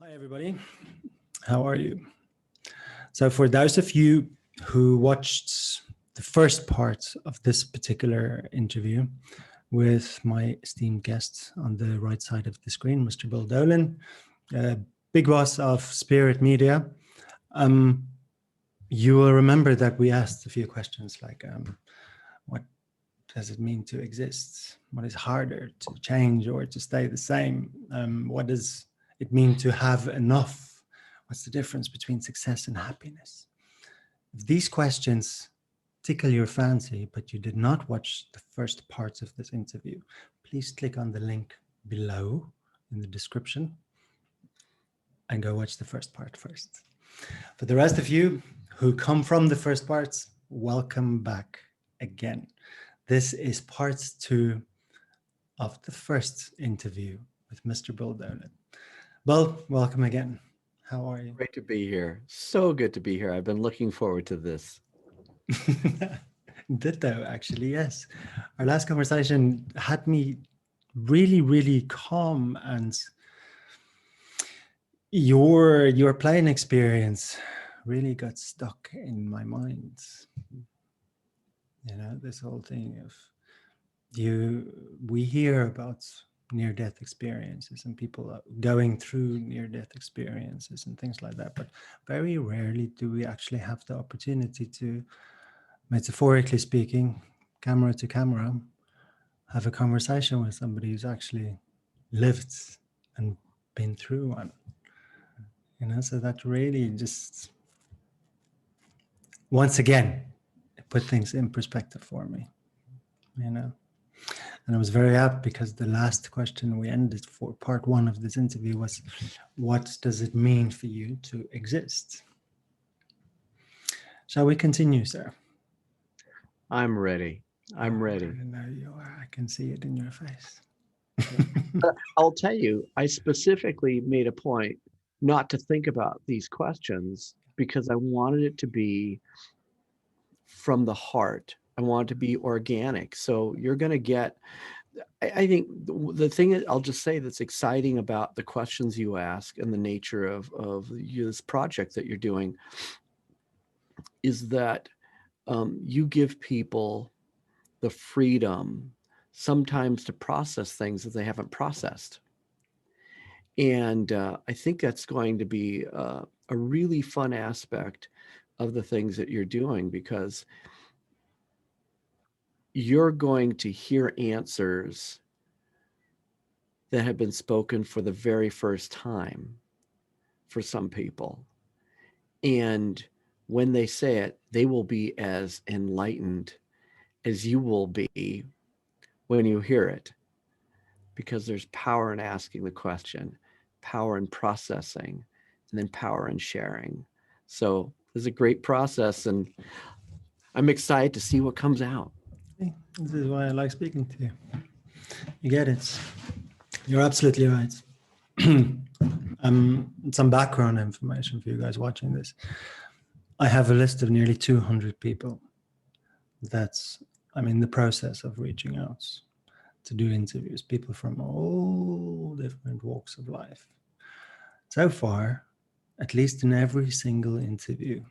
Hi, everybody. How are you? So, for those of you who watched the first part of this particular interview with my esteemed guest on the right side of the screen, Mr. Bill Dolan, big boss of Spirit Media, um, you will remember that we asked a few questions like what does it mean to exist? What is harder to change or to stay the same? What does it mean to have enough? What's the difference between success and happiness? If these questions tickle your fancy, but you did not watch the first parts of this interview, please click on the link below in the description and go watch the first part first. For the rest of you who come from the first parts, welcome back again. This is part 2 of the first interview with Mr. Bill Dolan. Bill, welcome again. How are you? Great to be here. So good to be here. I've been looking forward to this. Ditto, actually, yes. Our last conversation had me really, really calm, and your playing experience really got stuck in my mind. You know, this whole thing of we hear about near-death experiences and people going through near-death experiences and things like that, but very rarely do we actually have the opportunity to, metaphorically speaking, camera to camera, have a conversation with somebody who's actually lived and been through one. You know, so that really just, once again, put things in perspective for me, you know. And I was very apt because the last question we ended for part 1 of this interview was, what does it mean for you to exist? Shall we continue, sir? I'm ready. I'm ready. I know you are. I can see it in your face. I'll tell you, I specifically made a point not to think about these questions because I wanted it to be from the heart. I want it to be organic. So you're going to get, I think the thing that I'll just say that's exciting about the questions you ask and the nature of this project that you're doing is that you give people the freedom sometimes to process things that they haven't processed. And I think that's going to be a really fun aspect of the things that you're doing because you're going to hear answers that have been spoken for the very first time for some people. And when they say it, they will be as enlightened as you will be when you hear it, because there's power in asking the question, power in processing, and then power in sharing. So it's a great process, and I'm excited to see what comes out. Hey, this is why I like speaking to you. You get it. You're absolutely right. Some background information for you guys watching this. I have a list of nearly 200 people that I'm in the process of reaching out to do interviews, people from all different walks of life. So far, at least in every single interview,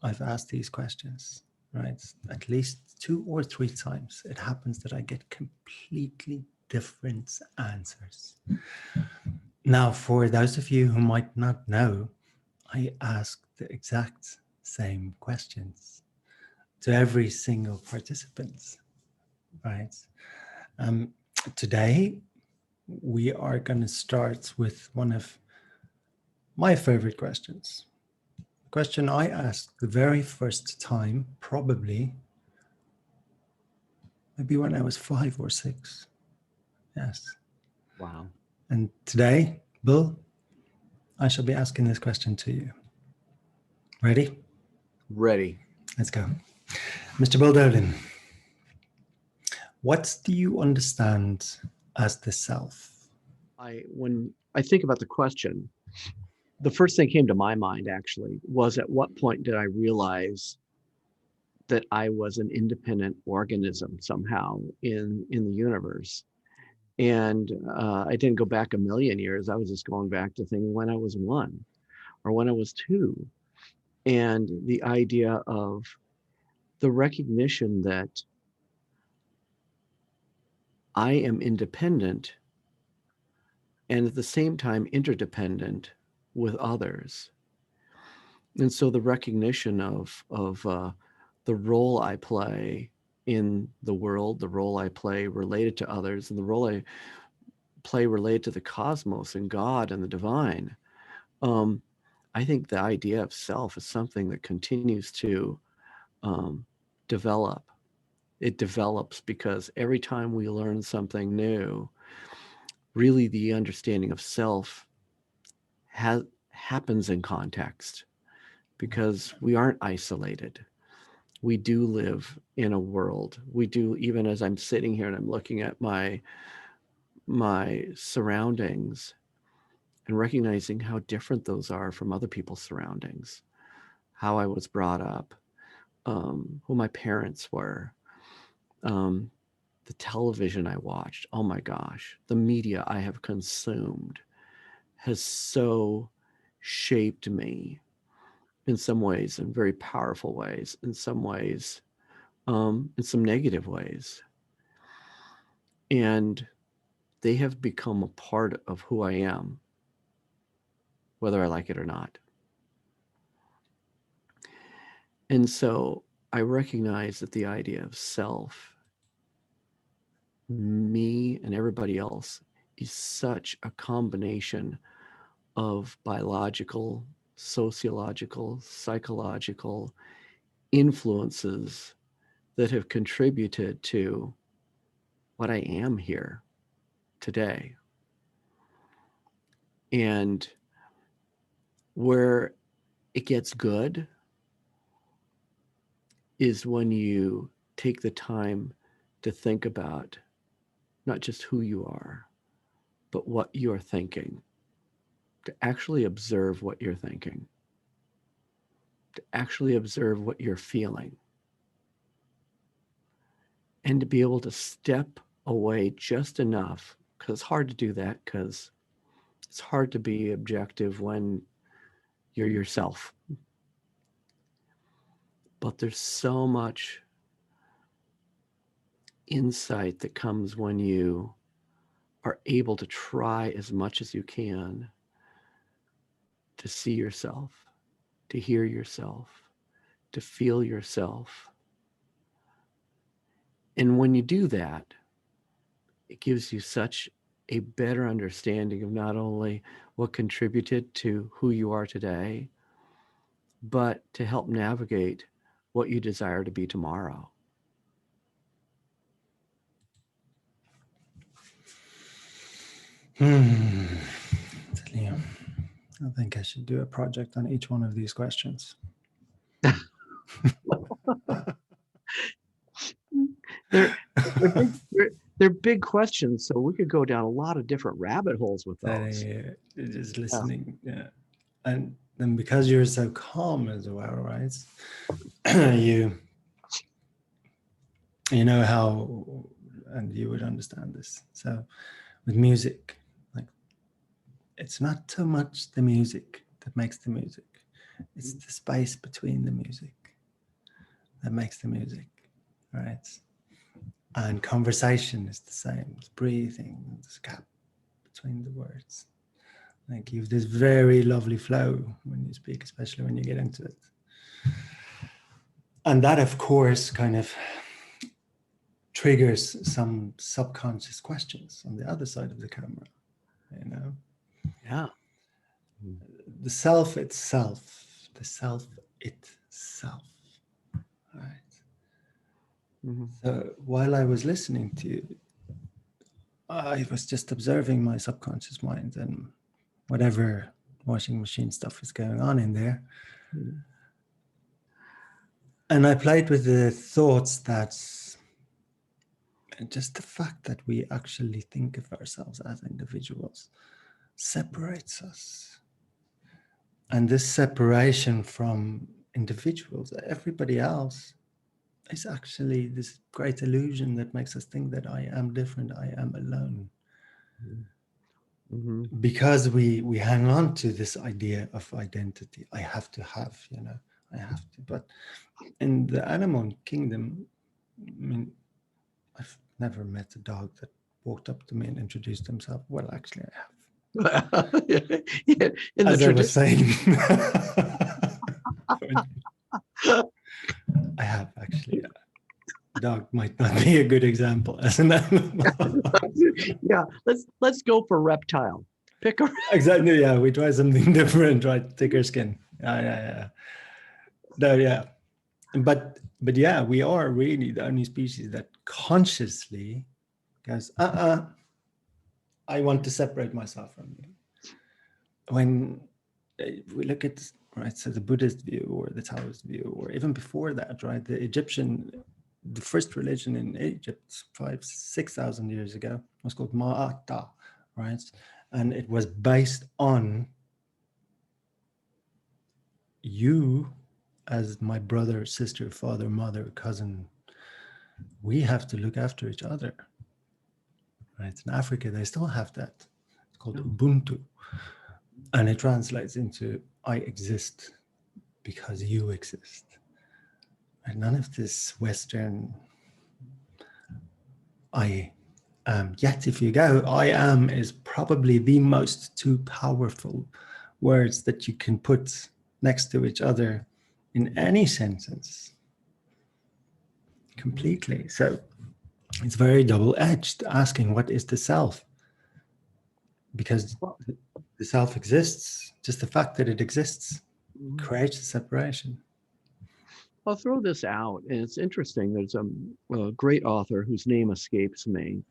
I've asked these questions, right? At least 2 or 3 times. It happens that I get completely different answers. Now, for those of you who might not know, I ask the exact same questions to every single participant, right? Today, we are going to start with one of my favorite questions. The question I asked the very first time, probably, maybe when I was 5 or 6. Yes. Wow. And today, Bill, I shall be asking this question to you. Ready? Ready. Let's go. Mr. Bill Dolan, what do you understand as the self? When I think about the question, the first thing came to my mind actually was, at what point did I realize that I was an independent organism somehow in the universe? And I didn't go back a million years. I was just going back to thinking when I was 1 or when I was 2. And the idea of the recognition that I am independent and at the same time interdependent with others. And so the recognition of the role I play in the world, the role I play related to others, and the role I play related to the cosmos and God and the divine. Um, I think the idea of self is something that continues to um, develop. It develops because every time we learn something new, really the understanding of self happens in context because we aren't isolated. We do live in a world. We do, even as I'm sitting here and I'm looking at my surroundings and recognizing how different those are from other people's surroundings, how I was brought up, who my parents were, um, the television I watched. Oh my gosh, the media I have consumed has so shaped me in some ways, in very powerful ways, in some ways, in some negative ways. And they have become a part of who I am, whether I like it or not. And so I recognize that the idea of self, me, and everybody else is such a combination of biological, sociological, psychological influences that have contributed to what I am here today. And where it gets good is when you take the time to think about not just who you are, but what you're thinking, to actually observe what you're thinking, to actually observe what you're feeling, and to be able to step away just enough, because it's hard to do that, because it's hard to be objective when you're yourself. But there's so much insight that comes when you are able to try as much as you can to see yourself, to hear yourself, to feel yourself. And when you do that, it gives you such a better understanding of not only what contributed to who you are today, but to help navigate what you desire to be tomorrow. Liam, I think I should do a project on each one of these questions. they're they're big they're big questions, so we could go down a lot of different rabbit holes with those. Just Yeah. listening, yeah. And then because you're so calm as well, right? you know how, and you would understand this. So with music, like, it's not so much the music that makes the music, it's the space between the music that makes the music, right? And conversation is the same. It's breathing, there's a gap between the words. Like, you've this very lovely flow when you speak, especially when you get into it. And that, of course, kind of triggers some subconscious questions on the other side of the camera, you know? Yeah. The self itself, the self itself, right? Mm-hmm. So while I was listening to you, I was just observing my subconscious mind and whatever washing machine stuff is going on in there. Mm-hmm. And I played with the thoughts that just the fact that we actually think of ourselves as individuals separates us. And this separation from individuals, everybody else, is actually this great illusion that makes us think that I am different, I am alone. Mm-hmm. because we hang on to this idea of identity. I have to have, I have to. But in the animal kingdom, I mean, I've never met a dog that walked up to me and introduced himself. Well, actually, I have. Yeah, in the As I was tradition. saying, I have actually. Dog might not be a good example as an animal. Yeah, let's go for reptile. Pick a Exactly. Yeah, we try something different. Right, thicker skin. Yeah. No, yeah, but yeah, we are really the only species that consciously goes, I want to separate myself from you. When we look at, right, so the Buddhist view or the Taoist view, or even before that, right, the first religion in Egypt 5,000-6,000 years ago was called Ma'ata, right, and it was based on you as my brother, sister, father, mother, cousin. We have to look after each other, right? In Africa, they still have that. It's called Ubuntu, and it translates into I exist because you exist. And none of this Western I am. Yet, if you go, I am is probably the most two powerful words that you can put next to each other in any sentence completely. So it's very double-edged, asking what is the self, because the self exists. Just the fact that it exists creates a separation. I'll throw this out, and it's interesting. There's a great author whose name escapes me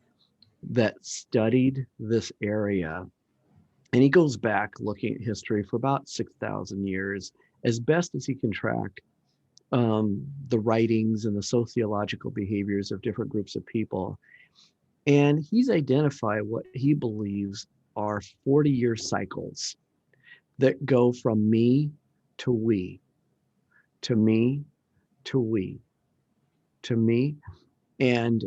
that studied this area, and he goes back looking at history for about 6,000 years as best as he can track the writings and the sociological behaviors of different groups of people. And he's identified what he believes are 40-year cycles that go from me to we, to me to we, to me. And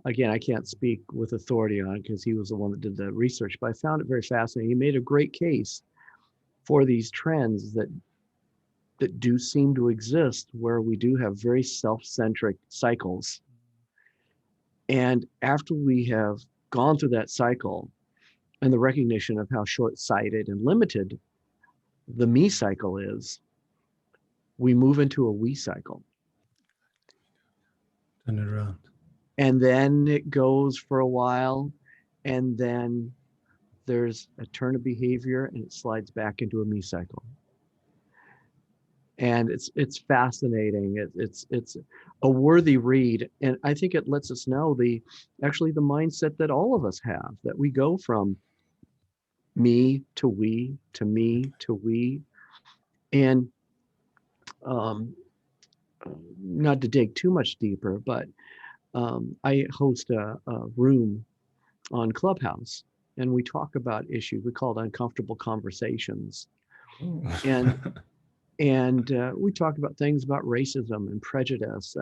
again, I can't speak with authority on it because he was the one that did the research, but I found it very fascinating. He made a great case for these trends that do seem to exist, where we do have very self-centric cycles. And after we have gone through that cycle and the recognition of how short-sighted and limited the me cycle is, we move into a we cycle. Turn it around. And then it goes for a while, and then there's a turn of behavior and it slides back into a me cycle. And it's fascinating. It's a worthy read, and I think it lets us know the mindset that all of us have, that we go from me to we, to me to we. And um, not to dig too much deeper, but I host a room on Clubhouse, and we talk about issues. We call it uncomfortable conversations, and we talk about things about racism and prejudice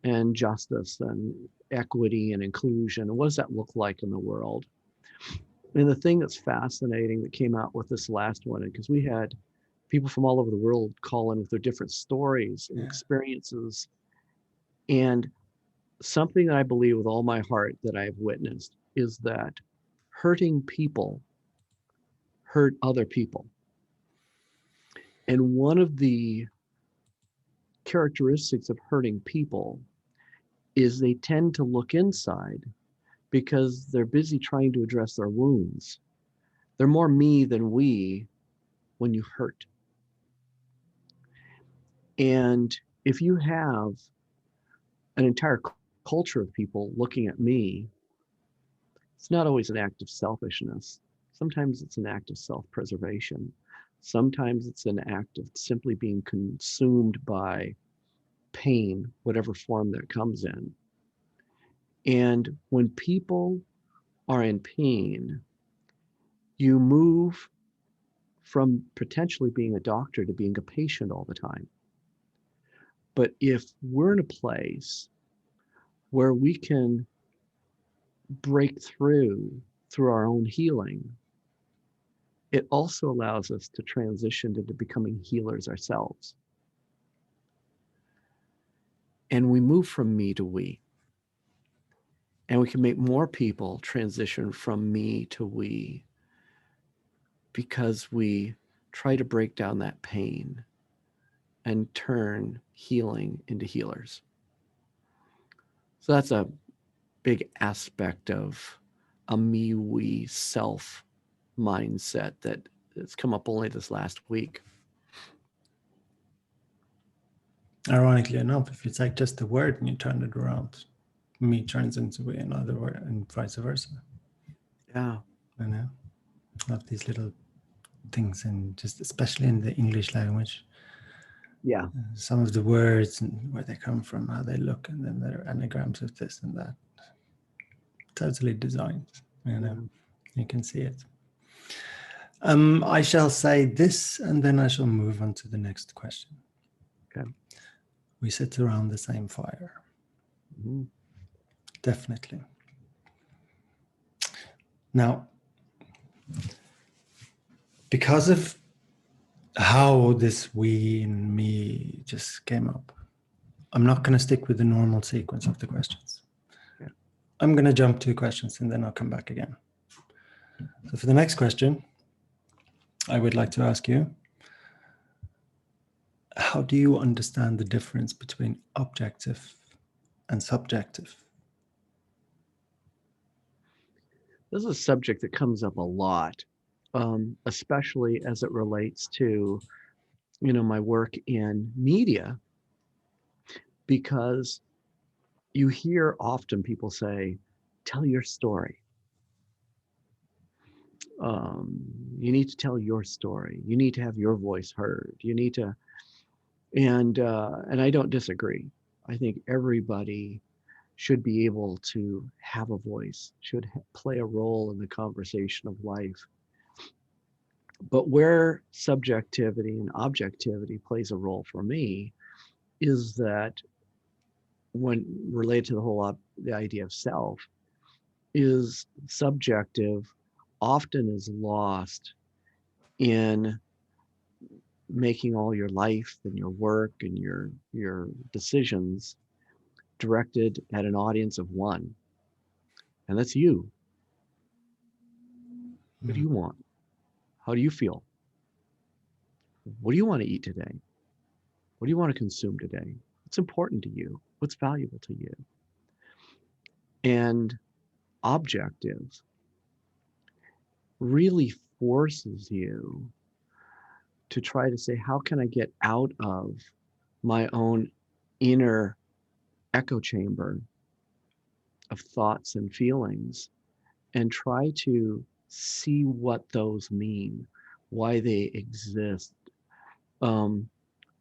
and justice and equity and inclusion. And what does that look like in the world? And the thing that's fascinating that came out with this last one, because we had people from all over the world call in with their different stories and experiences. And something that I believe with all my heart that I've witnessed is that hurting people hurt other people. And one of the characteristics of hurting people is they tend to look inside because they're busy trying to address their wounds. They're more me than we when you hurt. And if you have an entire culture of people looking at me, it's not always an act of selfishness. Sometimes it's an act of self-preservation. Sometimes it's an act of simply being consumed by pain, whatever form that comes in. And when people are in pain, you move from potentially being a doctor to being a patient all the time. But if we're in a place where we can break through our own healing, it also allows us to transition into becoming healers ourselves. And we move from me to we. And we can make more people transition from me to we because we try to break down that pain and turn healing into healers. So that's a big aspect of a me, we, self mindset that has come up only this last week. Ironically enough, if you take just the word and you turn it around, me turns into we, another word, and vice versa. Yeah. You know, love these little things, and just especially in the English language, Yeah. some of the words and where they come from, how they look, and then there are anagrams of this and that. Totally designed. You know, you can see it. I shall say this, and then I shall move on to the next question. Okay. We sit around the same fire. Mm-hmm. Definitely. Now, because of how this we and me just came up, I'm not going to stick with the normal sequence of the questions. Yeah. I'm going to jump 2 questions and then I'll come back again. So for the next question, I would like to ask you, how do you understand the difference between objective and subjective? This is a subject that comes up a lot, especially as it relates to, my work in media, because you hear often people say, tell your story. You need to tell your story. You need to have your voice heard. You need to, and I don't disagree. I think everybody should be able to have a voice, should play a role in the conversation of life. But where subjectivity and objectivity plays a role for me is that when related to the idea of self, is subjective often is lost in making all your life and your work and your decisions directed at an audience of one, and that's you. What do you want? How do you feel? What do you want to eat today? What do you want to consume today? What's important to you? What's valuable to you? And objective really forces you to try to say, how can I get out of my own inner echo chamber of thoughts and feelings and try to see what those mean, why they exist, um,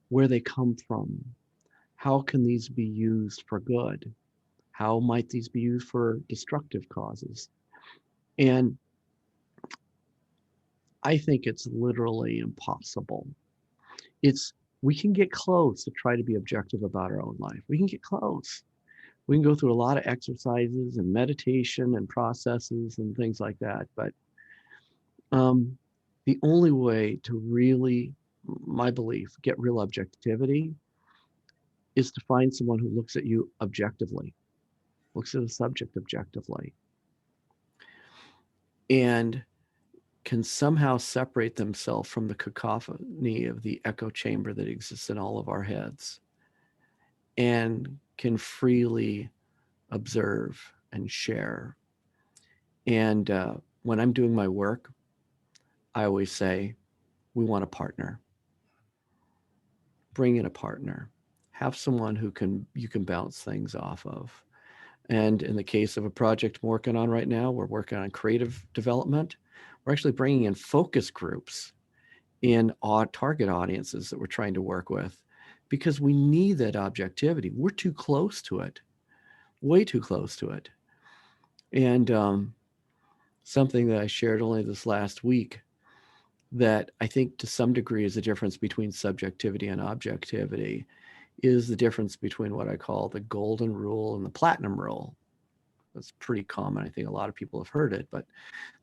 where they come from, how can these be used for good, how might these be used for destructive causes. And I think it's literally impossible. It's We can get close to try to be objective about our own life. We can get close. We can go through a lot of exercises and meditation and processes and things like that. But the only way to really, my belief, get real objectivity is to find someone who looks at you objectively, looks at a subject objectively, and can somehow separate themselves from the cacophony of the echo chamber that exists in all of our heads and can freely observe and share. And when I'm doing my work, I always say, we want a partner. Bring in a partner. Have someone who you can bounce things off of. And in the case of a project I'm working on right now, we're working on creative development. We're actually bringing in focus groups in our target audiences that we're trying to work with because we need that objectivity. We're too close to it, way too close to it. And something that I shared only this last week that I think to some degree is the difference between subjectivity and objectivity is the difference between what I call the golden rule and the platinum rule. It's pretty common. I think a lot of people have heard it, but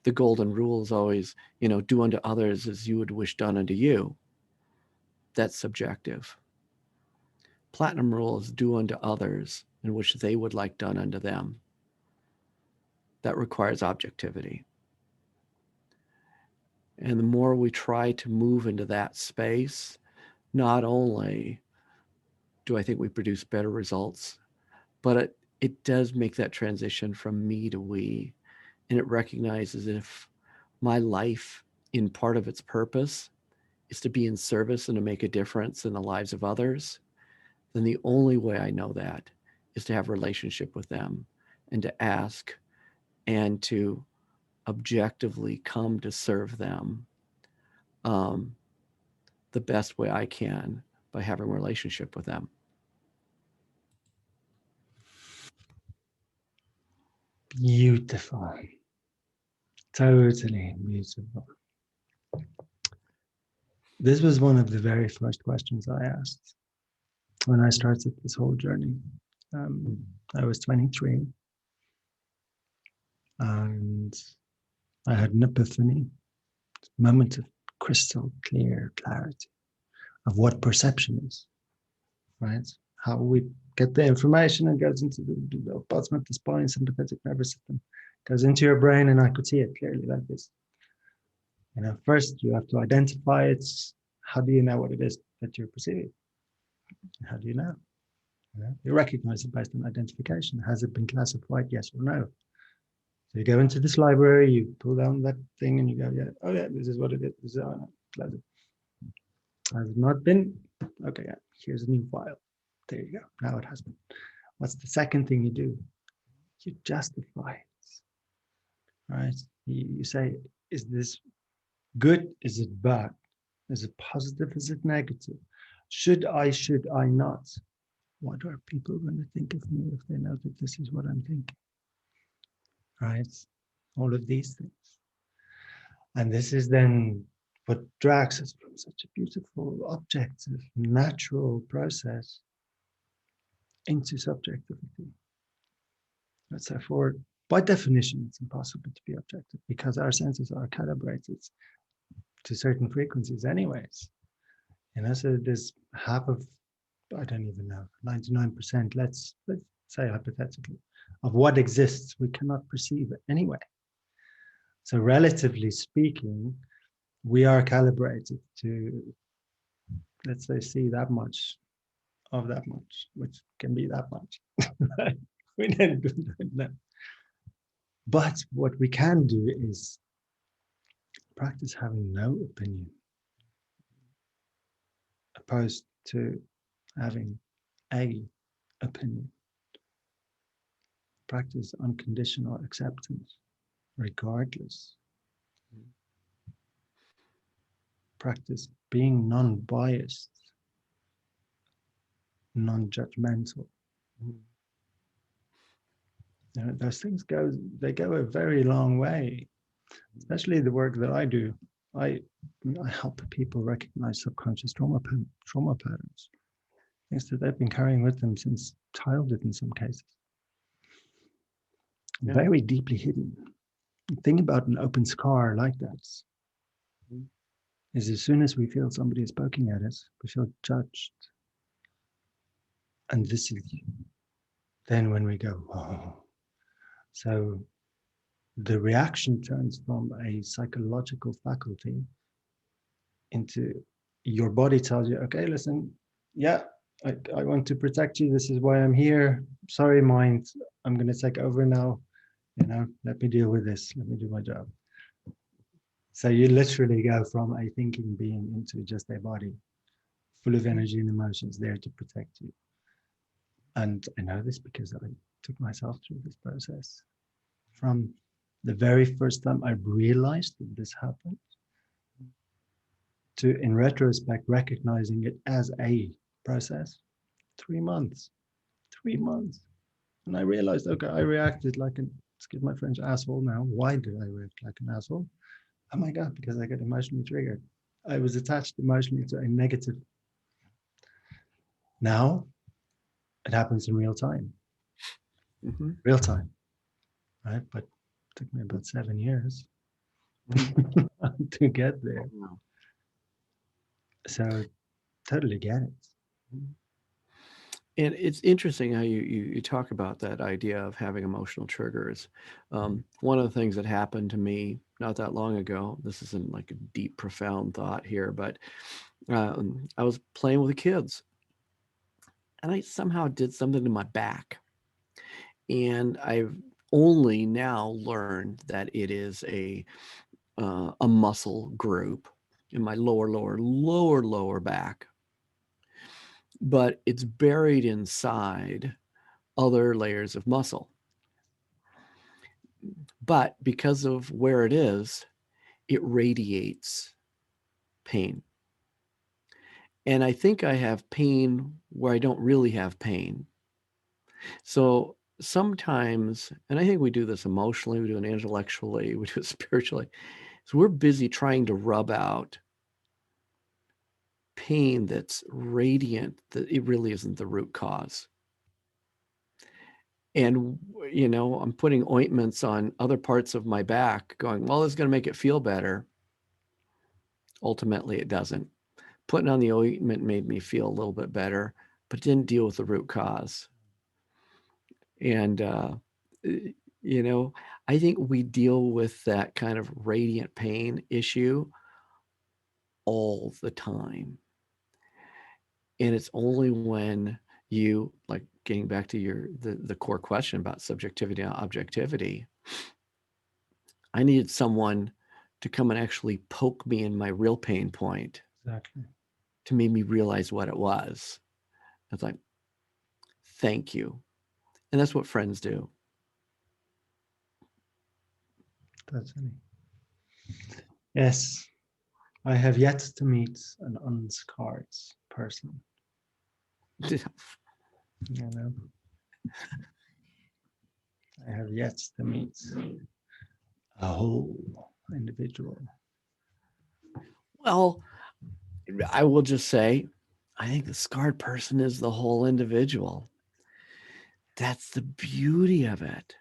the golden rule is always, do unto others as you would wish done unto you. That's subjective. Platinum rule is do unto others in which they would like done unto them. That requires objectivity. And the more we try to move into that space, not only do I think we produce better results, but it does make that transition from me to we. And it recognizes if my life, in part of its purpose, is to be in service and to make a difference in the lives of others, then the only way I know that is to have a relationship with them and to ask and to objectively come to serve them the best way I can by having a relationship with them. Beautiful. Totally beautiful. This was one of the very first questions I asked when I started this whole journey. I was 23 and I had an epiphany, a moment of crystal clear clarity of what perception is, right? How we get the information and goes into the ultimate, the spine, sympathetic nervous system, goes into your brain, and I could see it clearly like this. First you have to identify it. How do you know what it is that you're perceiving? How do you know? You recognize it based on identification. Has it been classified, yes or no? So you go into this library, you pull down that thing and you go, yeah, oh yeah, this is what it is. This is how I know. Close it. Has it not been? Okay, yeah, here's a new file. There you go. Now it has been. What's the second thing you do? You justify it, right? You say, is this good? Is it bad? Is it positive? Is it negative? Should I not? What are people going to think of me if they know that this is what I'm thinking? Right? All of these things. And this is then what drags us from such a beautiful, objective, natural process into subjectivity. And so by definition, it's impossible to be objective because our senses are calibrated to certain frequencies anyways. So there's half of, I don't even know, 99%, let's say hypothetically, of what exists we cannot perceive anyway. So relatively speaking, we are calibrated to, let's say, see that much of that much, which can be that much. We don't know. But what we can do is practice having no opinion, opposed to having a opinion. Practice unconditional acceptance, regardless. Practice being non-biased, non-judgmental. Those things go a very long way, especially the work that I do. I help people recognize subconscious trauma patterns, things that they've been carrying with them since childhood in some cases. Yeah. Very deeply hidden. The thing about an open scar like that is as soon as we feel somebody is poking at us, we feel judged. And this is then when we go, oh. So the reaction turns from a psychological faculty into your body tells you, okay, listen, yeah, I want to protect you. This is why I'm here. Sorry, mind, I'm going to take over now. Let me deal with this. Let me do my job. So you literally go from a thinking being into just a body full of energy and emotions there to protect you. And I know this because I took myself through this process. From the very first time I realized that this happened, to, in retrospect, recognizing it as a process, 3 months. 3 months. And I realized, okay, I reacted like an, excuse my French, asshole now. Why did I react like an asshole? Oh my God, because I got emotionally triggered. I was attached emotionally to a negative. Now, it happens in real time. Real time. right? But it took me about 7 years Mhm. to get there. Wow. So totally get it. And it's interesting how you talk about that idea of having emotional triggers. One of the things that happened to me not that long ago, this isn't like a deep, profound thought here, but I was playing with the kids and I somehow did something to my back. And I've only now learned that it is a muscle group in my lower back, but it's buried inside other layers of muscle. But because of where it is, it radiates pain. And I think I have pain where I don't really have pain. So sometimes, and I think we do this emotionally, we do it intellectually, we do it spiritually. So we're busy trying to rub out pain that's radiant, that it really isn't the root cause. And, I'm putting ointments on other parts of my back, going, well, this is going to make it feel better. Ultimately, it doesn't. Putting on the ointment made me feel a little bit better, but didn't deal with the root cause. And, you know, I think we deal with that kind of radiant pain issue all the time. And it's only when you, like, getting back to the core question about subjectivity and objectivity, I needed someone to come and actually poke me in my real pain point Exactly. to make me realize what it was. It's like, thank you. And that's what friends do. Totally. Yes. I have yet to meet an unscarred person. You know, I have yet to meet a whole individual. Well, I will just say, I think the scarred person is the whole individual. That's the beauty of it.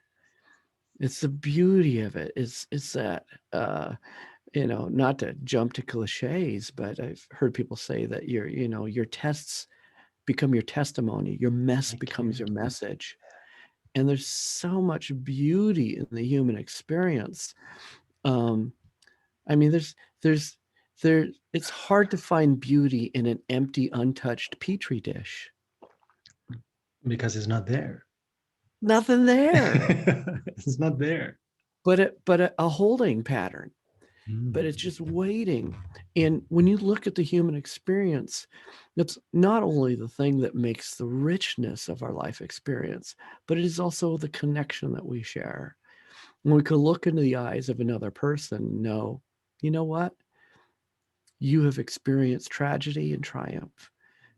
It's the beauty of it. It's that not to jump to cliches, but I've heard people say that your tests become your testimony, your mess Thank becomes you. your message. And there's so much beauty in the human experience. Um, I mean, there's there it's hard to find beauty in an empty, untouched petri dish. Because it's not there. Nothing there. It's not there. But a holding pattern. Mm. But it's just waiting. And when you look at the human experience, it's not only the thing that makes the richness of our life experience, but it is also the connection that we share. When we could look into the eyes of another person and know, you know what? You have experienced tragedy and triumph.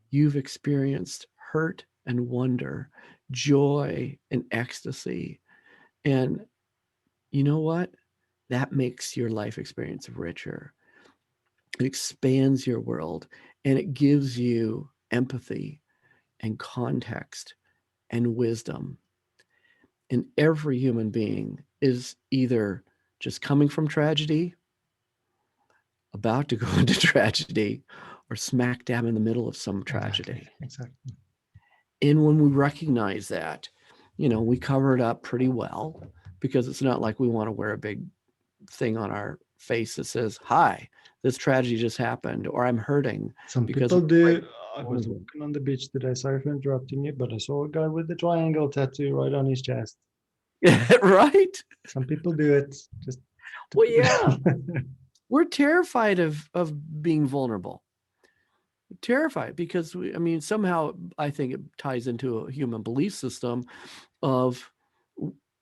You've experienced hurt and wonder, joy and ecstasy. And you know what? That makes your life experience richer. It expands your world and it gives you empathy and context and wisdom. And every human being is either just coming from tragedy, about to go into tragedy, or smack dab in the middle of some Exactly. tragedy. Exactly. And when we recognize that, we cover it up pretty well because it's not like we want to wear a big thing on our face that says, hi, this tragedy just happened, or I'm hurting Some because people I'm do. I afraid. was walking on the beach today. Sorry for interrupting you, but I saw a guy with a triangle tattoo right on his chest. Right? Some people do it just to Well, put yeah. it. We're terrified of being vulnerable. Terrified because somehow I think it ties into a human belief system of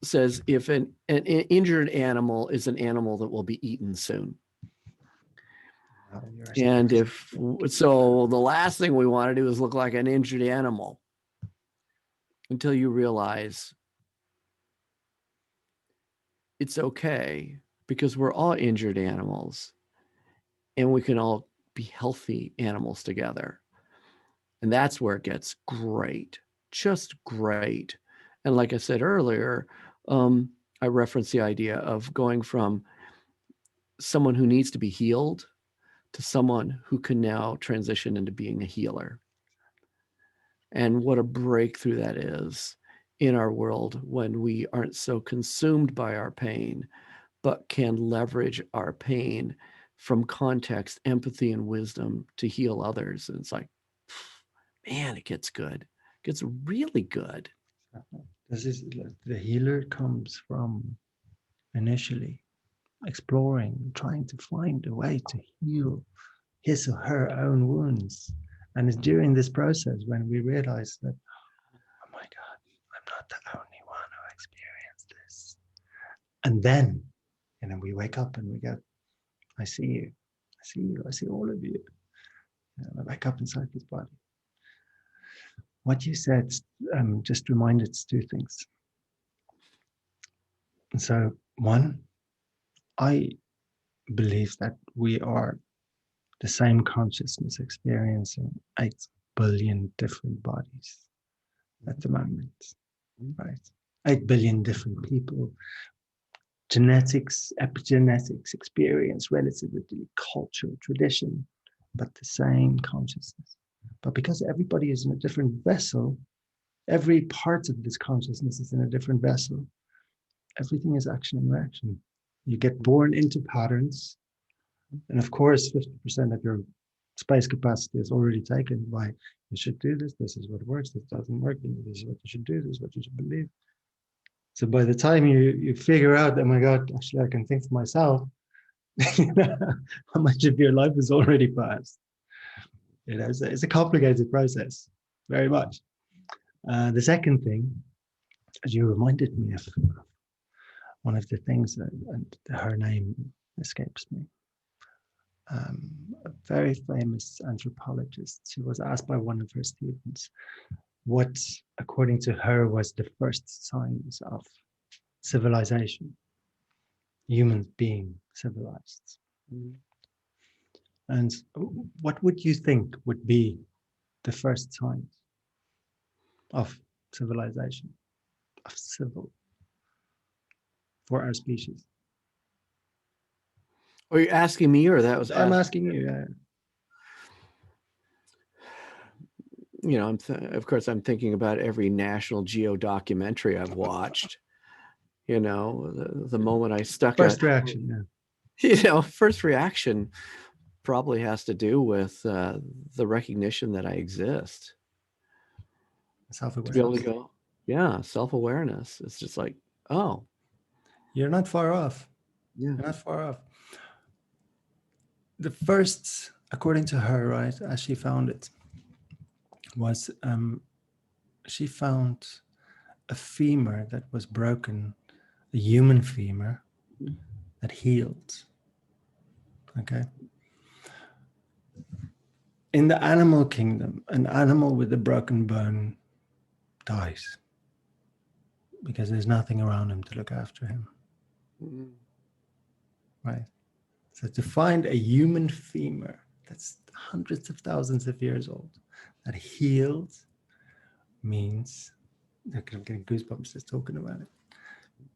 says if an injured animal is an animal that will be eaten soon. Oh, you're And so if so, the last thing we want to do is look like an injured animal until you realize it's okay because we're all injured animals and we can all be healthy animals together. And that's where it gets great, just great. And like I said earlier, um, I reference the idea of going from someone who needs to be healed to someone who can now transition into being a healer. And what a breakthrough that is in our world when we aren't so consumed by our pain, but can leverage our pain from context, empathy, and wisdom to heal others. And it's like, man, it gets good. It gets really good. This is the healer comes from initially exploring, trying to find a way to heal his or her own wounds. And it's during this process when we realize that, oh my God, I'm not the only one who experienced this. And then, we wake up and we go, I see you. I see you. I see all of you. I wake up inside this body. What you said just reminded us two things. And so, one, I believe that we are the same consciousness experiencing 8 billion different bodies at the moment, right? 8 billion different people, genetics, epigenetics, experience, relativity, culture, tradition, but the same consciousness. But because everybody is in a different vessel, every part of this consciousness is in a different vessel. Everything is action and reaction. You get born into patterns. And of course, 50% of your space capacity is already taken by you should do this, this is what works, this doesn't work, this is what you should do, this is what you should believe. So by the time you figure out, oh my God, actually I can think for myself, how much of your life is already passed. It's a complicated process, very much. The second thing, as you reminded me of one of the things and her name escapes me. A very famous anthropologist. She was asked by one of her students what, according to her, was the first signs of civilization, humans being civilized. And what would you think would be the first signs of civilization, of civil, for our species? Are you asking me, or that was I'm asking you. Of course, I'm thinking about every National Geo documentary I've watched. The moment I stuck First reaction, first reaction probably has to do with the recognition that I exist. Self-awareness. To be able to go, yeah, self-awareness. It's just like, oh. You're not far off. Yeah. You're not far off. The first, according to her, right, as she found it, was she found a femur that was broken, a human femur that healed. Okay. In the animal kingdom, an animal with a broken bone dies because there's nothing around him to look after him. Mm-hmm. Right. So to find a human femur that's hundreds of thousands of years old that healed means, I'm getting goosebumps just talking about it.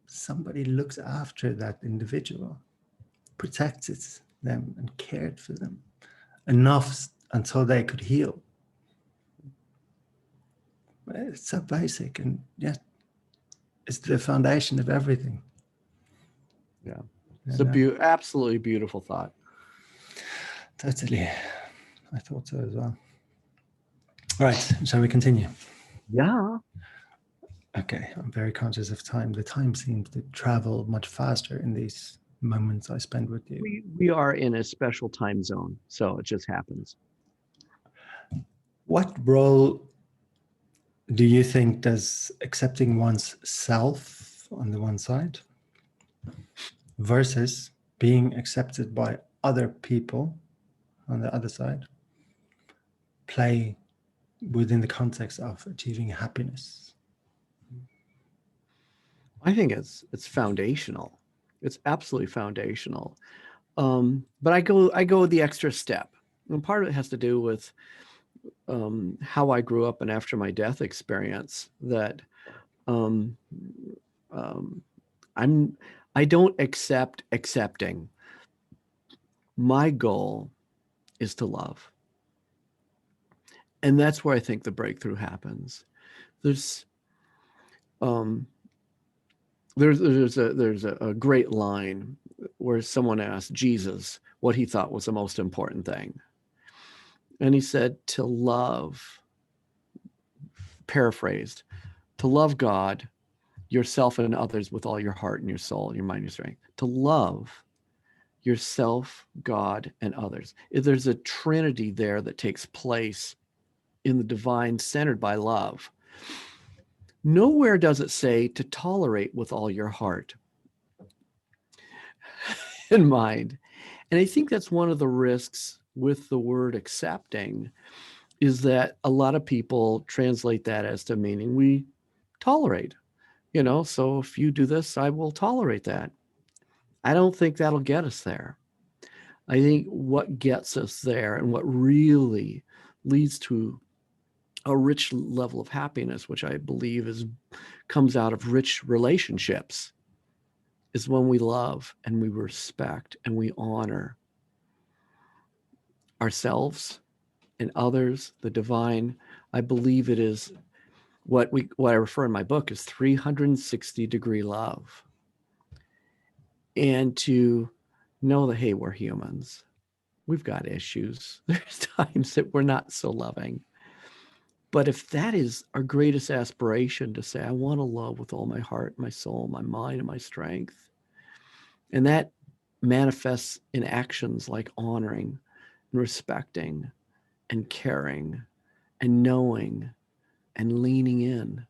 Somebody looks after that individual, protected them and cared for them enough until they could heal. It's so basic, and yet it's the foundation of everything. Yeah. It's a absolutely beautiful thought. Totally. I thought so as well. All right, shall we continue? Yeah. Okay, I'm very conscious of time. The time seems to travel much faster in these moments I spend with you. We are in a special time zone, so it just happens. What role do you think does accepting one's self on the one side versus being accepted by other people on the other side play within the context of achieving happiness? I think it's foundational. It's absolutely foundational. But I go the extra step. And part of it has to do with how I grew up and after my death experience, that I don't accept accepting. My goal is to love. And that's where I think the breakthrough happens. There's um there's a great line where someone asked Jesus what he thought was the most important thing. And he said to love, paraphrased, to love God, yourself and others with all your heart and your soul, your mind, your strength. To love yourself, God, and others. There's a trinity there that takes place in the divine centered by love. Nowhere does it say to tolerate with all your heart and mind. And I think that's one of the risks with the word accepting, is that a lot of people translate that as to meaning we tolerate, so if you do this, I will tolerate that. I don't think that'll get us there. I think what gets us there and what really leads to a rich level of happiness, which I believe comes out of rich relationships, is when we love and we respect and we honor ourselves and others, the divine. I believe it is what I refer in my book is 360-degree love. And to know that, hey, we're humans. We've got issues. There's times that we're not so loving. But if that is our greatest aspiration, to say, I want to love with all my heart, my soul, my mind, and my strength, and that manifests in actions like honoring and respecting and caring and knowing and leaning in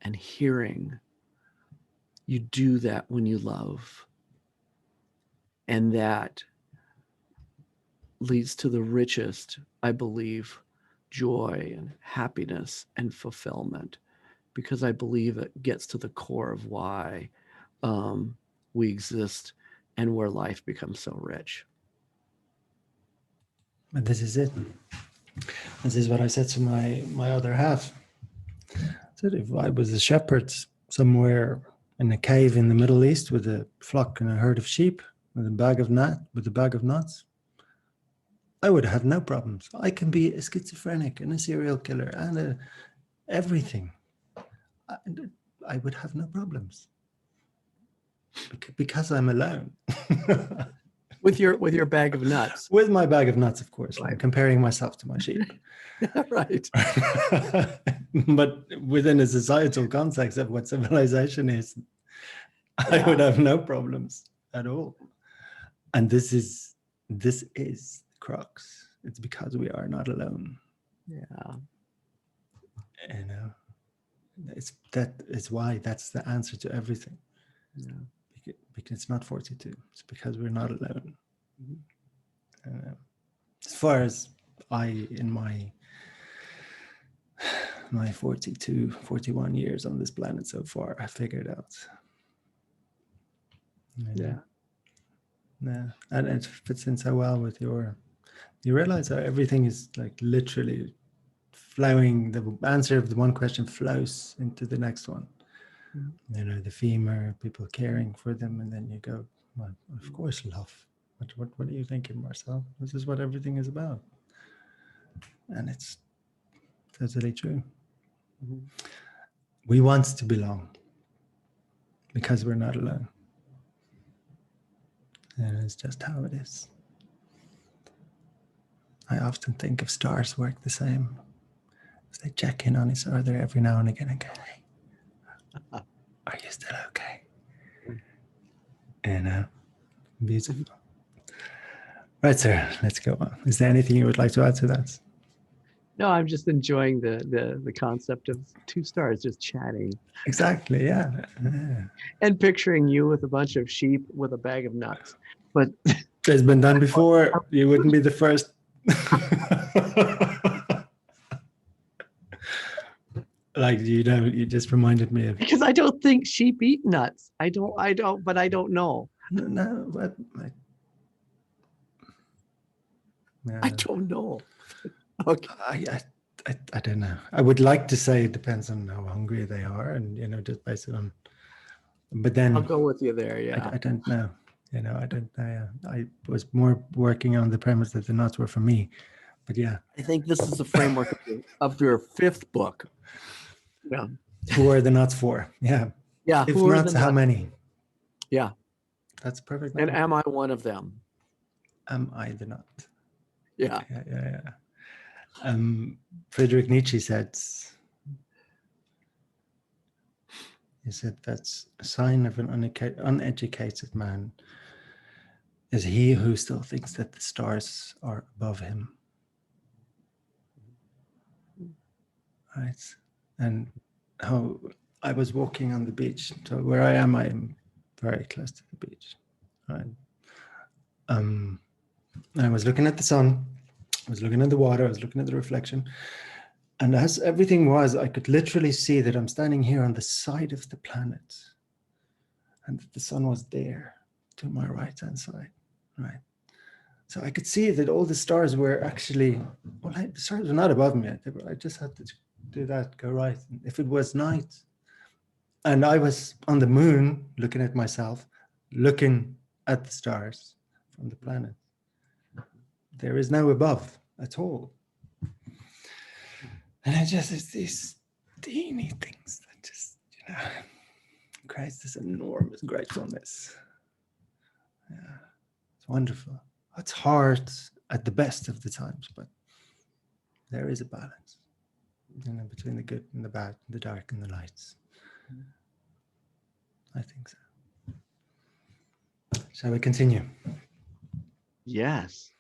and hearing, you do that when you love. And that leads to the richest, I believe, joy and happiness and fulfillment, because I believe it gets to the core of why we exist and where life becomes so rich. But this is it. This is what I said to my other half. I said, if I was a shepherd somewhere in a cave in the Middle East with a flock and a herd of sheep, with a bag of nuts, I would have no problems. I can be a schizophrenic and a serial killer and everything. I would have no problems because I'm alone. With your bag of nuts. With my bag of nuts, of course. Right. I'm comparing myself to my sheep. Right. But within a societal context of what civilization is, I Yeah. would have no problems at all. And this is the crux. It's because we are not alone. Yeah. It's why that's the answer to everything. Yeah. Because it's not 42. It's because we're not alone. Mm-hmm. As far as in my 42, 41 years on this planet so far, I figured out. Yeah. Yeah. And it fits in so well with you realize how everything is like literally flowing. The answer of the one question flows into the next one. Mm-hmm. The femur, people caring for them, and then you go, well, of course, love. What are you thinking, Marcel? This is what everything is about. And it's totally true. Mm-hmm. We want to belong because we're not alone. And it's just how it is. I often think of stars work the same. They check in on each other every now and again and go, hey, are you still okay? Beautiful. Right, sir, let's go on. Is there anything you would like to add to that? No, I'm just enjoying the concept of two stars just chatting. Exactly, yeah. And picturing you with a bunch of sheep with a bag of nuts. But it's been done before. You wouldn't be the first. Like, you just reminded me of. Because I don't think sheep eat nuts. I don't, but I don't know. No, but I don't know. Okay. I don't know. I would like to say it depends on how hungry they are, and just based on But I'll then go with you there. I Yeah. don't know. I don't know. I was more working on the premise that the nuts were for me. But yeah, I think this is the framework of your fifth book. Yeah. who are the nuts for? Yeah. Yeah. If Who are the nuts, how nuts? many? Yeah. That's a perfect And number. am I one of them? Am I the nut? Yeah. Yeah. Friedrich Nietzsche said, he said that's a sign of an uneducated man is he who still thinks that the stars are above him. Right. And how I was walking on the beach. So where I am very close to the beach. Right. I was looking at the sun, I was looking at the water, I was looking at the reflection. And as everything was, I could literally see that I'm standing here on the side of the planet and that the sun was there to my right hand side. Right. So I could see that all the stars were actually, well, the stars were not above me. I just had to do that, go right. And if it was night and I was on the moon looking at myself, looking at the stars from the planet, there is no above at all. And it's these teeny things that just, creates this enormous gratefulness. Yeah, it's wonderful. It's hard at the best of the times, but there is a balance, between the good and the bad, the dark and the lights. I think so. Shall we continue? Yes.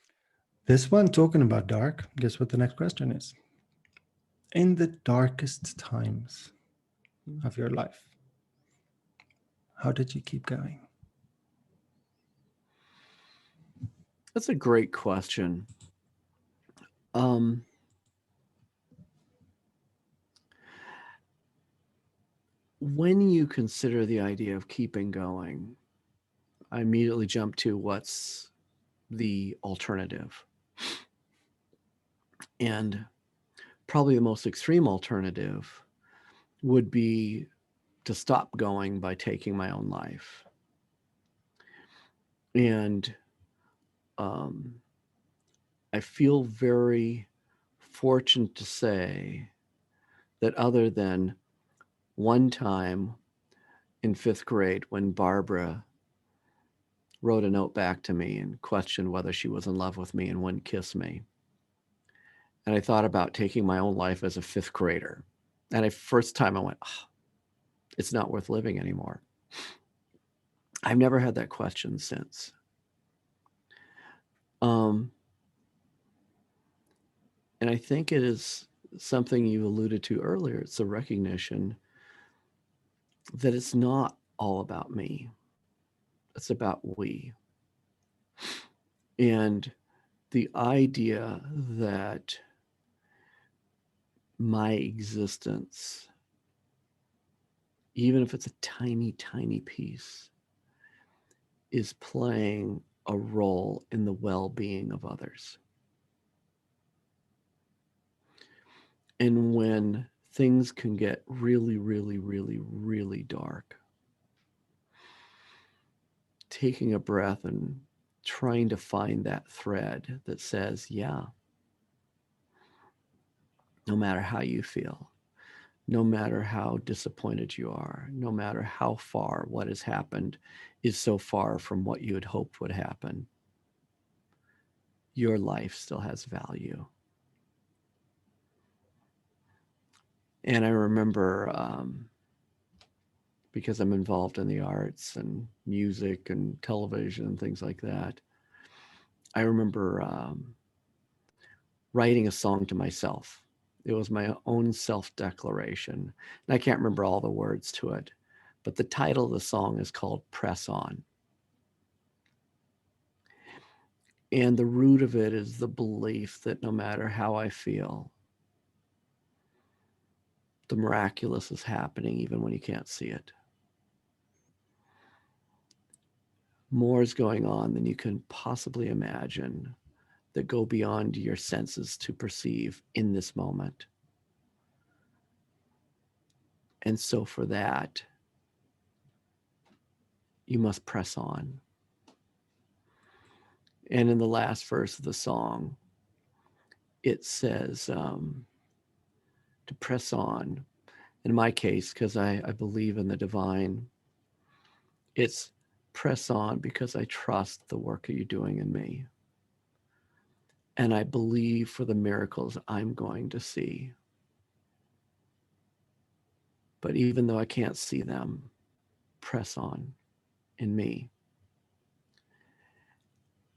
This one, talking about dark, guess what the next question is? In the darkest times of your life, how did you keep going? That's a great question. Um, when you consider the idea of keeping going, I immediately jump to what's the alternative. And probably the most extreme alternative would be to stop going by taking my own life. And I feel very fortunate to say that other than one time in fifth grade when Barbara wrote a note back to me and questioned whether she was in love with me and wouldn't kiss me. And I thought about taking my own life as a fifth grader. And the first time I went, oh, it's not worth living anymore. I've never had that question since. And I think it is something you alluded to earlier. It's a recognition that it's not all about me. It's about we. And the idea that my existence, even if it's a tiny, tiny piece, is playing a role in the well-being of others. And when things can get really, really, really, really dark, taking a breath and trying to find that thread that says, yeah, no matter how you feel, no matter how disappointed you are, no matter how far what has happened is so far from what you had hoped would happen, your life still has value. And I remember, because I'm involved in the arts and music and television and things like that, I remember writing a song to myself. It was my own self-declaration. And I can't remember all the words to it, but the title of the song is called Press On. And the root of it is the belief that no matter how I feel, the miraculous is happening even when you can't see it. More is going on than you can possibly imagine that go beyond your senses to perceive in this moment. And so for that, you must press on. And in the last verse of the song, it says to press on. In my case, because I believe in the divine, it's press on because I trust the work that you're doing in me. And I believe for the miracles I'm going to see. But even though I can't see them, press on in me.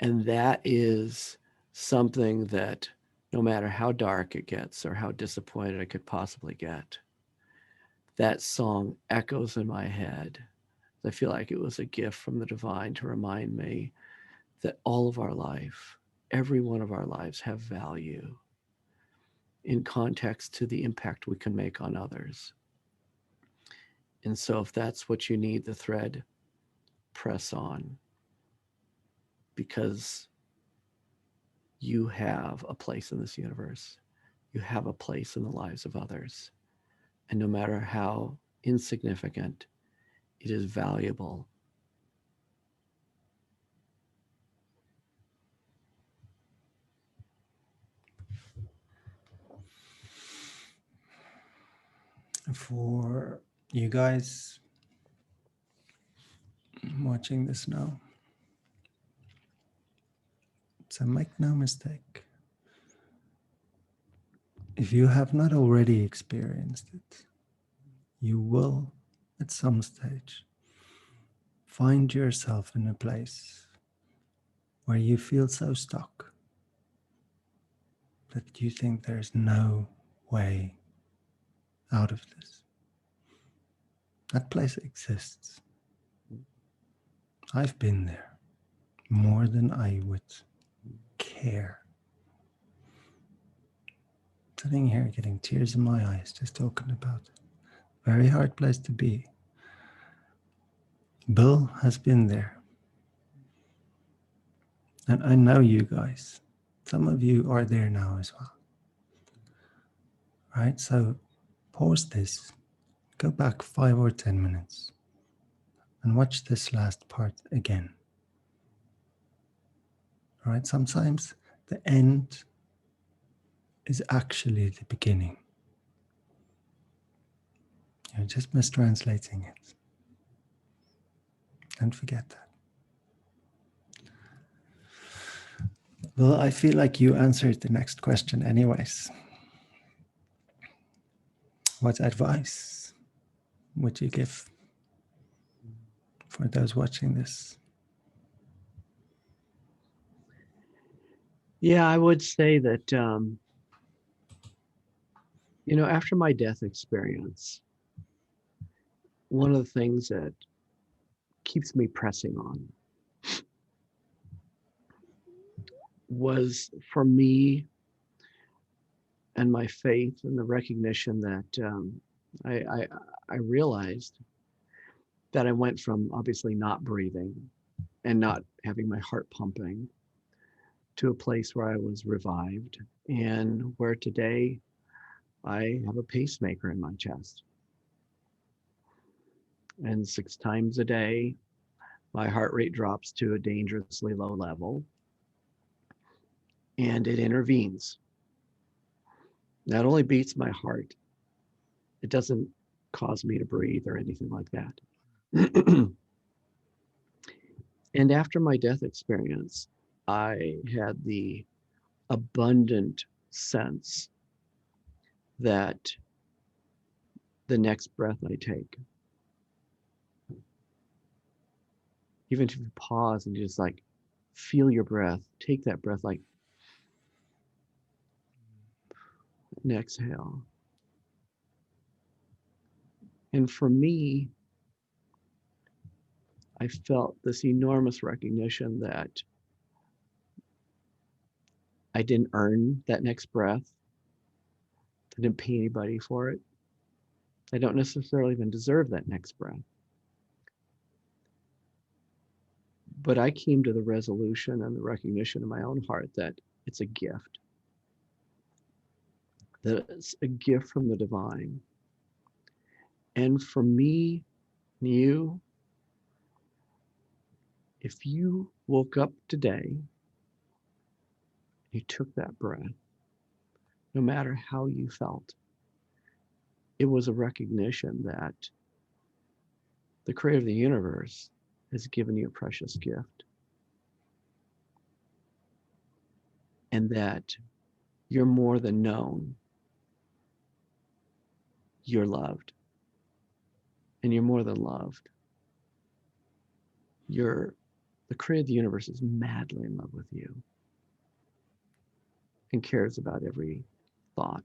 And that is something that no matter how dark it gets or how disappointed I could possibly get, that song echoes in my head. I feel like it was a gift from the divine to remind me that all of our life, every one of our lives, have value in context to the impact we can make on others. And so if that's what you need, the thread, press on, because you have a place in this universe. You have a place in the lives of others. And no matter how insignificant, it is valuable. For you guys watching this now, so make no mistake. If you have not already experienced it, you will at some stage find yourself in a place where you feel so stuck that you think there's no way out of this. That place exists. I've been there more than I would care. Sitting here getting tears in my eyes just talking about it. Very hard place to be. Bill has been there. And I know you guys. Some of you are there now as well. Right? So pause this. Go back 5 or 10 minutes and watch this last part again. Right? Sometimes the end is actually the beginning. You're just mistranslating it. Don't forget that. Well, I feel like you answered the next question anyways. What advice would you give for those watching this? Yeah, I would say that, after my death experience, one of the things that keeps me pressing on was for me and my faith and the recognition that I realized that I went from obviously not breathing and not having my heart pumping to a place where I was revived and where today I have a pacemaker in my chest. And 6 times a day, my heart rate drops to a dangerously low level and it intervenes. Not only beats my heart, it doesn't cause me to breathe or anything like that. And after my death experience, I had the abundant sense that the next breath I take, even if you pause and just like feel your breath, take that breath like and exhale. And for me, I felt this enormous recognition that I didn't earn that next breath. I didn't pay anybody for it. I don't necessarily even deserve that next breath. But I came to the resolution and the recognition in my own heart that it's a gift, that it's a gift from the divine. And for me, you, If you woke up today, you took that breath, no matter how you felt, it was a recognition that the creator of the universe has given you a precious gift, and that you're more than known. You're loved, and you're more than loved. The creator of the universe is madly in love with you and cares about every thought,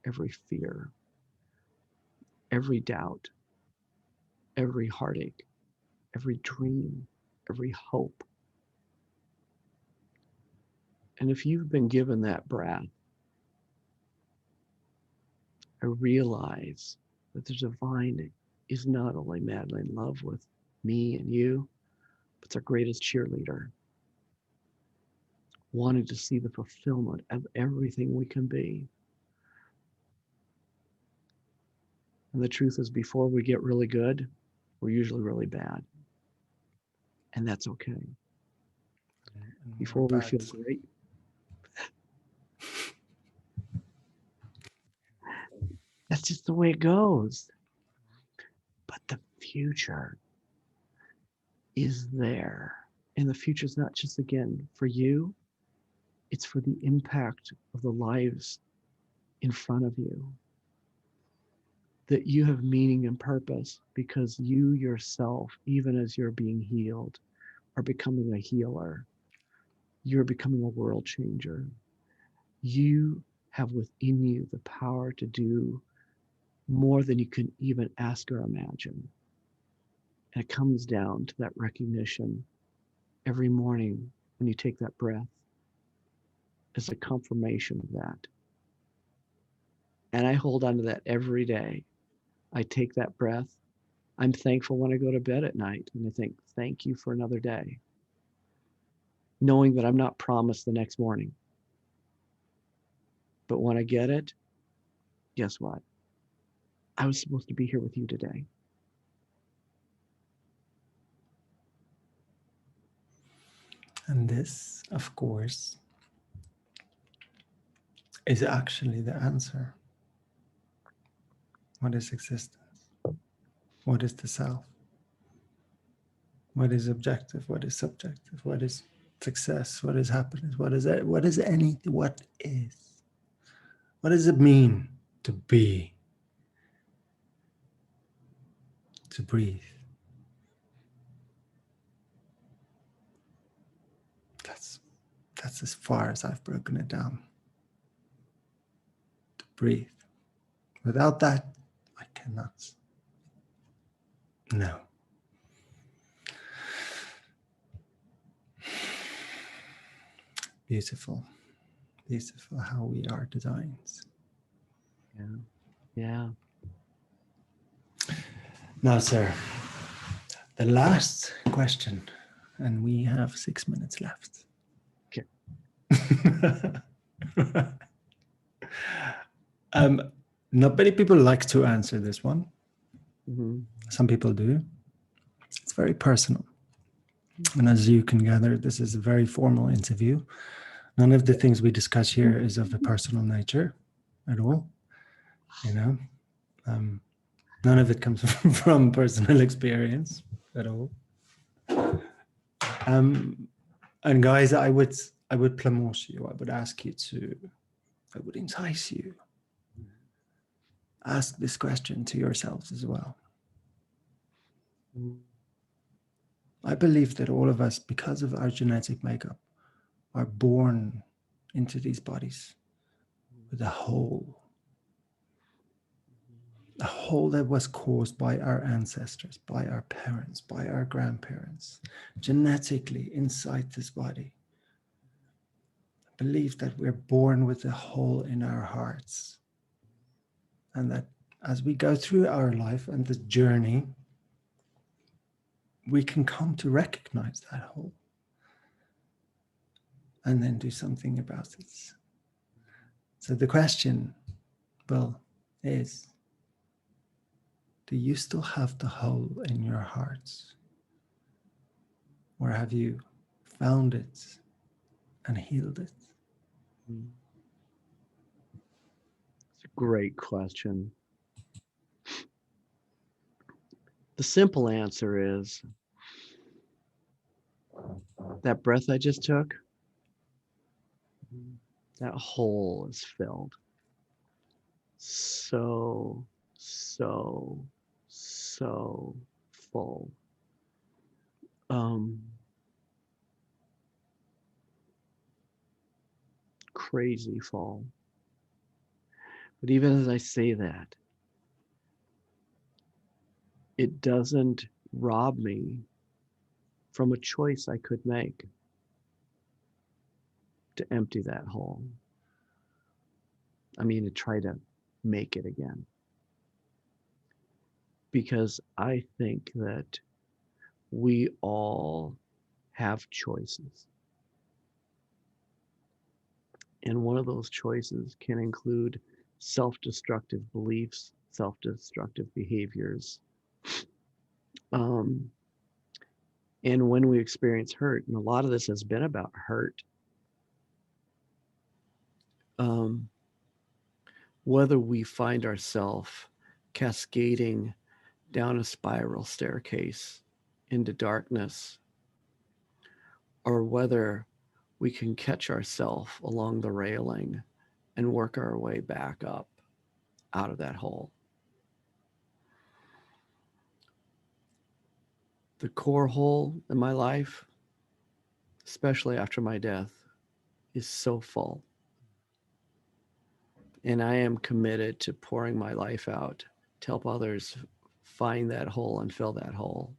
every fear, every doubt, every heartache, every dream, every hope. And if you've been given that breath, I realize that the divine is not only madly in love with me and you, but it's our greatest cheerleader, wanting to see the fulfillment of everything we can be. And the truth is, before we get really good, we're usually really bad. And that's okay. And more Before we bad. feel great, that's just the way it goes. But the future is there. And the future is not just, again, for you, it's for the impact of the lives in front of you. That you have meaning and purpose because you yourself, even as you're being healed, are becoming a healer. You're becoming a world changer. You have within you the power to do more than you can even ask or imagine. And it comes down to that recognition every morning when you take that breath as a confirmation of that. And I hold on to that every day. I take that breath. I'm thankful when I go to bed at night and I think, thank you for another day. Knowing that I'm not promised the next morning. But when I get it, guess what? I was supposed to be here with you today. And this, of course, is actually the answer. What is existence? What is the self? What is objective? What is subjective? What is success? What is happiness? What is it? What is anything? What is? What does it mean to be? To breathe? That's as far as I've broken it down. To breathe. Without that, I cannot. No. Beautiful. Beautiful how we are designed. Yeah. Yeah. Now, sir, the last question, and we have 6 minutes left. Okay. Not many people like to answer this one. Mm-hmm. Some people do. It's very personal. And as you can gather, this is a very formal interview. None of the things we discuss here is of a personal nature at all. You know, none of it comes from personal experience at all. And guys, I would promote you. I would ask you to. I would entice you. Ask this question to yourselves as well. Mm-hmm. I believe that all of us, because of our genetic makeup, are born into these bodies with a hole that was caused by our ancestors, by our parents, by our grandparents, genetically inside this body. I believe that we're born with a hole in our hearts, and that as we go through our life and the journey, we can come to recognize that hole and then do something about it. So the question, Bill, is, do you still have the hole in your hearts? Or have you found it and healed it? It's a great question. The simple answer is that breath I just took, that hole is filled. So, so, so full. Crazy full. But even as I say that, it doesn't rob me from a choice I could make to empty that hole. I mean, to try to make it again. Because I think that we all have choices. And one of those choices can include self-destructive beliefs, self-destructive behaviors. And when we experience hurt, and a lot of this has been about hurt, whether we find ourselves cascading down a spiral staircase into darkness, or whether we can catch ourselves along the railing and work our way back up out of that hole. The core hole in my life, especially after my death, is so full. And I am committed to pouring my life out to help others find that hole and fill that hole.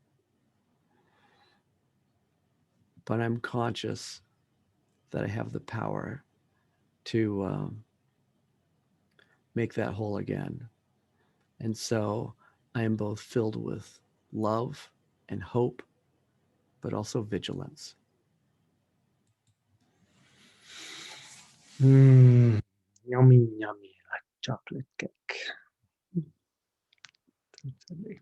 But I'm conscious that I have the power to make that whole again. And so I am both filled with love and hope, but also vigilance. Yummy, yummy, like chocolate cake. Totally.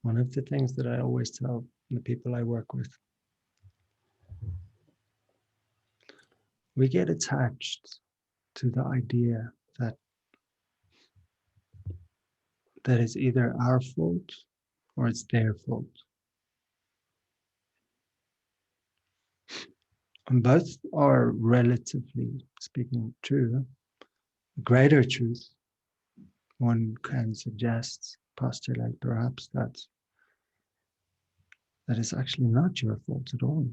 One of the things that I always tell the people I work with, we get attached to the idea that it's either our fault or it's their fault. And both are relatively speaking true. Greater truth, one can suggest, postulate perhaps that it's actually not your fault at all.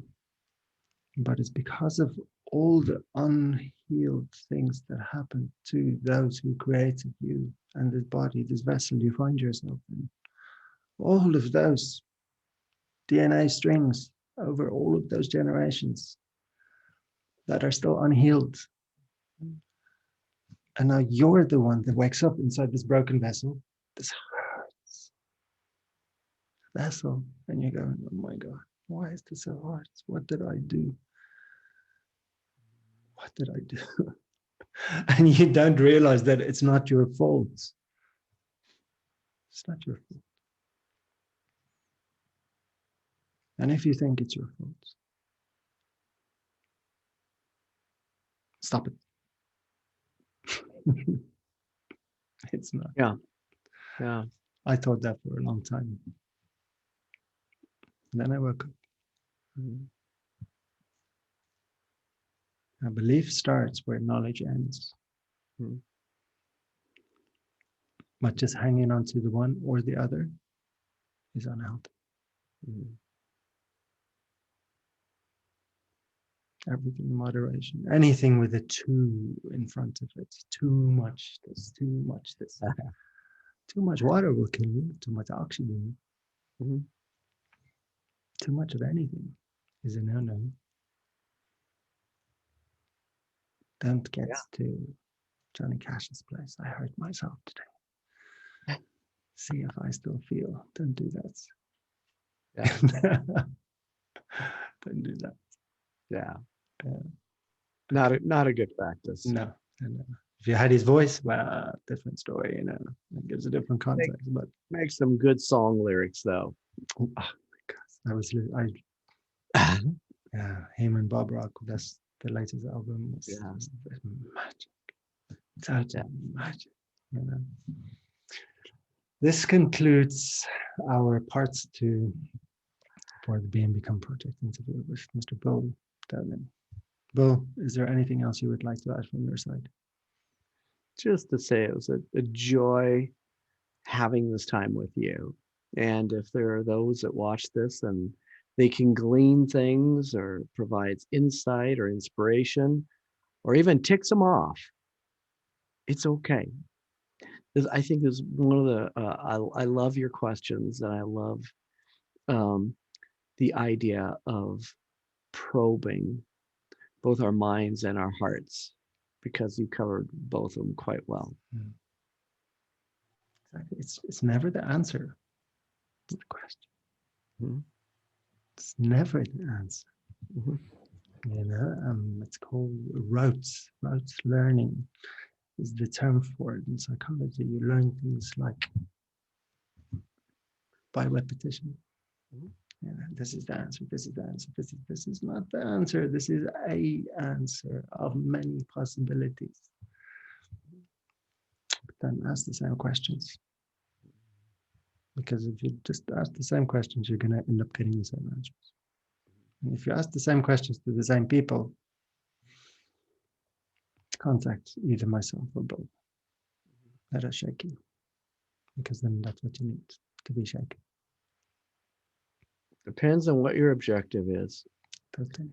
But it's because of all the unhealed things that happen to those who created you and this body, this vessel you find yourself in. All of those DNA strings over all of those generations that are still unhealed. And now you're the one that wakes up inside this broken vessel, this hurts vessel, and you're going, oh my God, why is this so hard? What did I do? What did I do? And you don't realize that it's not your fault. It's not your fault. And if you think it's your fault, stop it. It's not. Yeah. Yeah. I thought that for a long time. And then I woke up. A belief starts where knowledge ends. But just hanging on to the one or the other is unhealthy. Everything in moderation. Anything with a two in front of it. Too much this, too much this. Too much water will kill you. Too much oxygen. Too much of anything is a no-no. Don't get to Johnny Cash's place. I hurt myself today. See if I still feel. Don't do that. Yeah. Don't do that. Yeah. Not a good practice. No. If you had his voice, well, different story, It gives a different context. But make some good song lyrics though. Oh my God, yeah, him and Bob Rock. That's the latest album. Yeah. Was magic, total magic. You know. This concludes our parts two for the Be and Become project interview with Mr. Bill Dolan. Bill, is there anything else you would like to add from your side? Just to say it was a joy having this time with you. And if there are those that watch this and they can glean things or provides insight or inspiration or even ticks them off, it's okay. I think is one of the, I love your questions and I love um, the idea of probing both our minds and our hearts because you covered both of them quite well. Exactly. It's never the answer. It's the question. Mm-hmm. It's never the answer. Mm-hmm. You know, it's called rotes. Rotes learning is the term for it in psychology. You learn things like by repetition. Mm-hmm. You know, this is the answer. This is the answer. This is not the answer. This is a answer of many possibilities. But then ask the same questions. Because if you just ask the same questions, you're going to end up getting the same answers. And if you ask the same questions to the same people, contact either myself or Bill that are shaking, because then that's what you need to be shaken. Depends on what your objective is. Totally.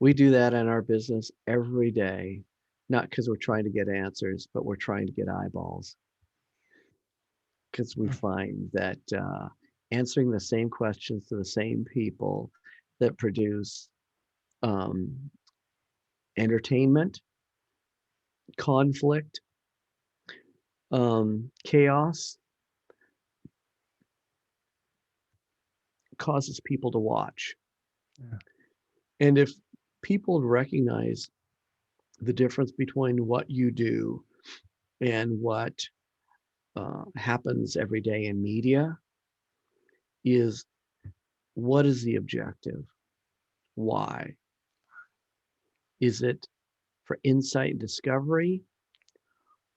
We do that in our business every day, not because we're trying to get answers, but we're trying to get eyeballs. Because we find that answering the same questions to the same people that produce um, entertainment, conflict, chaos, causes people to watch. Yeah. And if people recognize the difference between what you do and what happens every day in media, is what is the objective? Why? Is it for insight and discovery,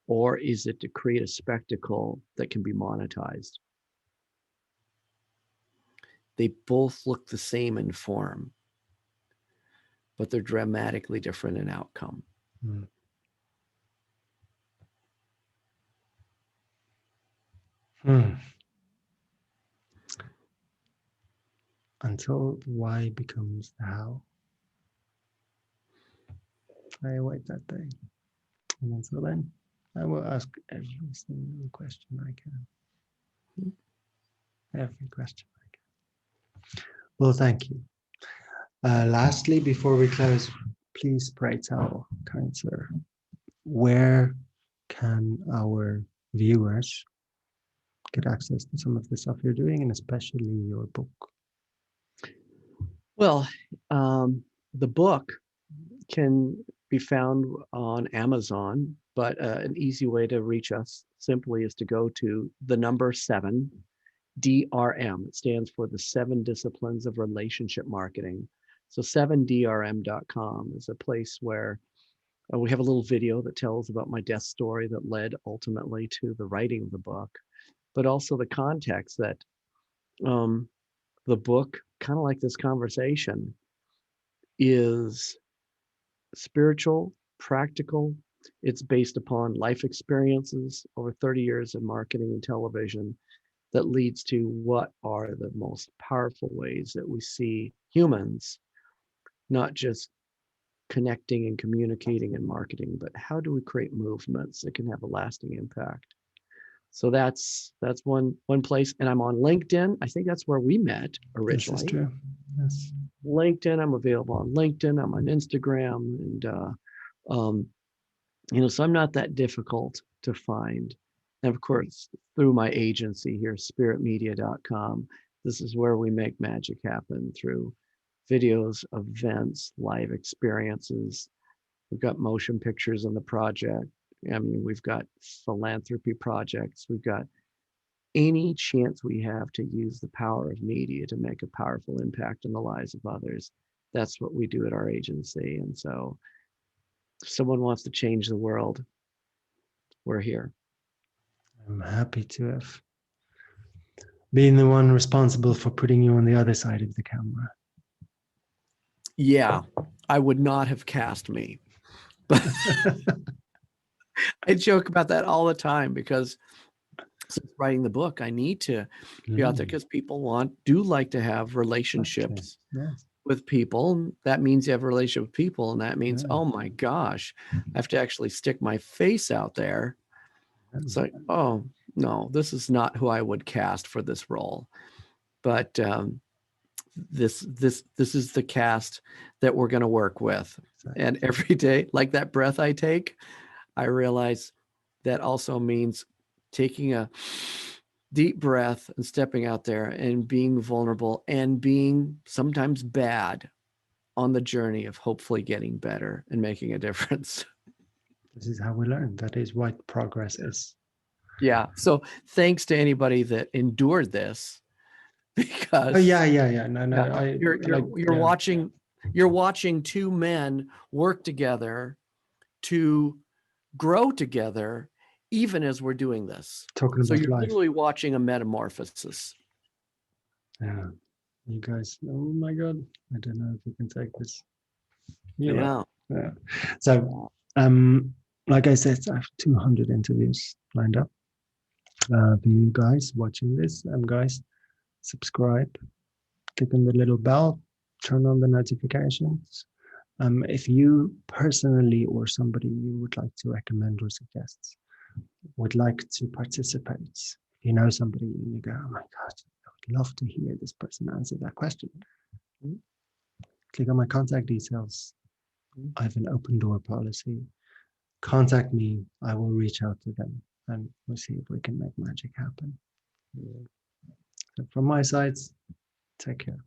or is it to create a spectacle that can be monetized? They both look the same in form, but they're dramatically different in outcome. Mm. Until the why becomes the how. I await that day. And until then, I will ask every single question I can. Every question I can. Well, thank you. Lastly, before we close, please pray tell, kind sir, where can our viewers get access to some of the stuff you're doing, and especially your book? Well, the book can be found on Amazon, but an easy way to reach us simply is to go to the number 7 DRM. It stands for the 7 Disciplines of Relationship Marketing. So 7drm.com is a place where we have a little video that tells about my death story that led ultimately to the writing of the book, but also the context that the book, kind of like this conversation, is spiritual, practical. It's based upon life experiences over 30 years in marketing and television that leads to what are the most powerful ways that we see humans, not just connecting and communicating and marketing, but how do we create movements that can have a lasting impact? So that's one place. And I'm on LinkedIn. I think that's where we met originally. This is true. Yes. LinkedIn. I'm available on LinkedIn. I'm on Instagram, and so I'm not that difficult to find. And of course, through my agency here, spiritmedia.com, this is where we make magic happen through videos, events, live experiences. We've got motion pictures in the project. I mean, we've got philanthropy projects. We've got any chance we have to use the power of media to make a powerful impact in the lives of others, that's what we do at our agency. And so if someone wants to change the world, we're here. I'm happy to have been the one responsible for putting you on the other side of the camera. Yeah, I would not have cast me. But I joke about that all the time because since writing the book, I need to be out there because people do like to have relationships with people. That means you have a relationship with people. And that means, oh my gosh, I have to actually stick my face out there. It's like, oh no, this is not who I would cast for this role. But this is the cast that we're going to work with. And every day, like that breath I take, I realize that also means taking a deep breath and stepping out there and being vulnerable and being sometimes bad on the journey of hopefully getting better and making a difference. This is how we learn. That is what progress is. Yeah. So thanks to anybody that endured this, because No. You're watching two men work together to grow together, even as we're doing this. Talking So about you're life. literally watching a metamorphosis. Yeah. You guys, oh my God. I don't know if you can take this. Yeah. So, like I said, I have 200 interviews lined up for you guys watching this. Guys, subscribe, click on the little bell, turn on the notifications. If you personally or somebody you would like to recommend or suggest would like to participate, if you know somebody and you go, oh my God, I would love to hear this person answer that question, click on my contact details. I have an open door policy. Contact me. I will reach out to them and we'll see if we can make magic happen. So from my side, take care.